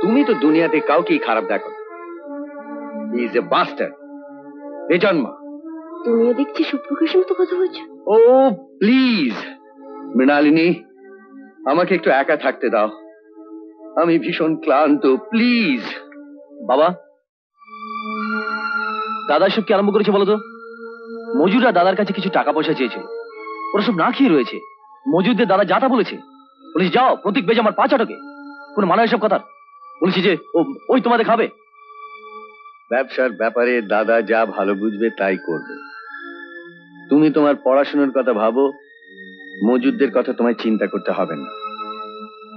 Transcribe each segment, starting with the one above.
তুমি তো দুনিয়াতে কাউকেই খারাপ দেখো। হি ইজ এ বাস্টার্ড, বেজন্মা। তুমিও দেখছি সুপ্রকাশের মতো কথা বলছো। ও প্লিজ মৃণালিনী, আমাকে একটু একা থাকতে দাও, আমি ভীষণ ক্লান্ত, প্লিজ। বাবা, দাদা সব কি আরম্ভ করেছে বলো তো? মজুররা দাদার কাছে কিছু টাকা পয়সা চেয়েছিল, ওরা সব না খেয়ে রয়েছে। মজুরদের দাদা যা তা বলেছে, বলেছি যাও প্রতীক বেজে আমার 5 আটকে। কোনো মানে এসব কথা? বলেছি যে ওই তোমাদের খাবে। ব্যবসার ব্যাপারে দাদা যা ভালো বুঝবে তাই করবে। তুমি তোমার পড়াশোনার কথা ভাবো, মজুরদের কথা তোমায় চিন্তা করতে হবে না।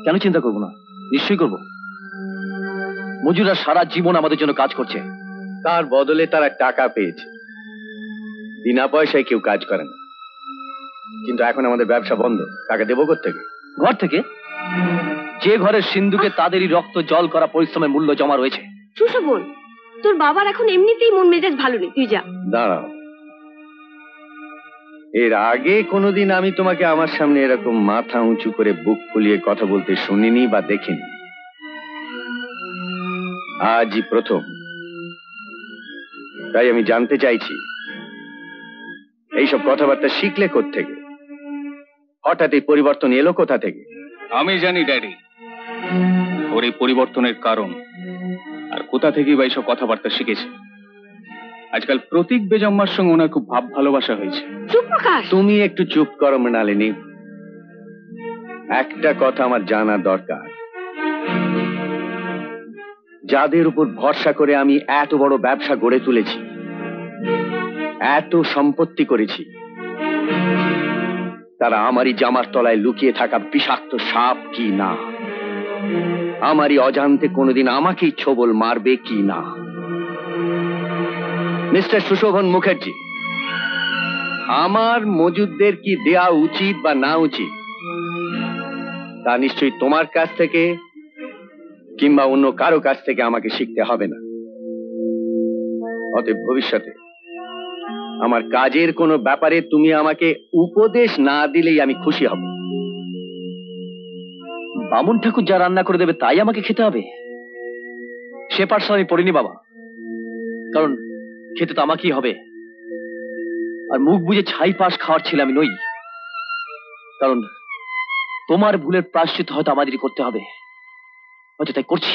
কেন চিন্তা করবো না? নিশ্চয়ই করবো। মজুররা সারা জীবন আমাদের জন্য কাজ করছে, তার বদলে তারা টাকা পেয়েছে। বিনা পয়সায় কেউ কাজ করে না। কিন্তু এখন আমাদের ব্যবসা বন্ধ, টাকা দেবো কোত্থেকে? ঘর থেকে। যে ঘরের সিন্ধুকে তাদেরই রক্ত জল করা পরিশ্রমের মূল্য জমা রয়েছে। সুশোভন, তোর বাবার এখন এমনিতেই মন মেজাজ ভালো নেই, তুই যা। দাঁড়াও, এর আগে কোনোদিন আমি তোমাকে আমার সামনে এরকম মাথা উঁচু করে বুক ফুলিয়ে কথা বলতে শুনিনি বা দেখিনি। আজই প্রথম। তাই আমি জানতে চাইছি, এইসব কথাবার্তা শিখলে কোত্থেকে? হঠাৎ এই পরিবর্তন এলো কোথা থেকে? আমি জানি ড্যাডি, ওর এই পরিবর্তনের কারণ আর কোথা থেকেই বা এইসব কথাবার্তা শিখেছে। আজকাল প্রতীক বেজম্মার সঙ্গে ওনার খুব ভাব ভালোবাসা হয়েছে। তুমি একটু চুপ করো মৃণালিনী। একটা কথা আমার জানা দরকার, যাদের উপর ভরসা করে আমি এত বড় ব্যবসা গড়ে তুলেছি, এত সম্পত্তি করেছি, তারা আমারই জামার তলায় লুকিয়ে থাকা বিষাক্ত সাপ কি না, আমারই অজান্তে কোনোদিন আমাকেই ছোবল মারবে কি না। মিস্টার সুশোভন মুখার্জি, আমার মজুদদের কি দেয়া উচিত বা না উচিত তা নিশ্চয়ই তোমার কাছ থেকে কিংবা অন্য কারো কাছ থেকে আমাকে শিখতে হবে না। অতএব ভবিষ্যতে আমার কাজের কোনো ব্যাপারে তুমি আমাকে উপদেশ না দিলেই আমি খুশি হব। বামুন ঠাকুর যা রান্না করে দেবে তাই আমাকে খেতে হবে, সে পাঠশালা আমি পড়িনি বাবা। কারণ খেতে তো আমাকেই হবে। আর মুখ বুঝে ছাই পাশ খাওয়ার ছেলে আমি নই। কারণ তোমার ভুলের প্রায়শ্চিত্ত হয়তো আমাদেরই করতে হবে, হয়তো তাই করছি।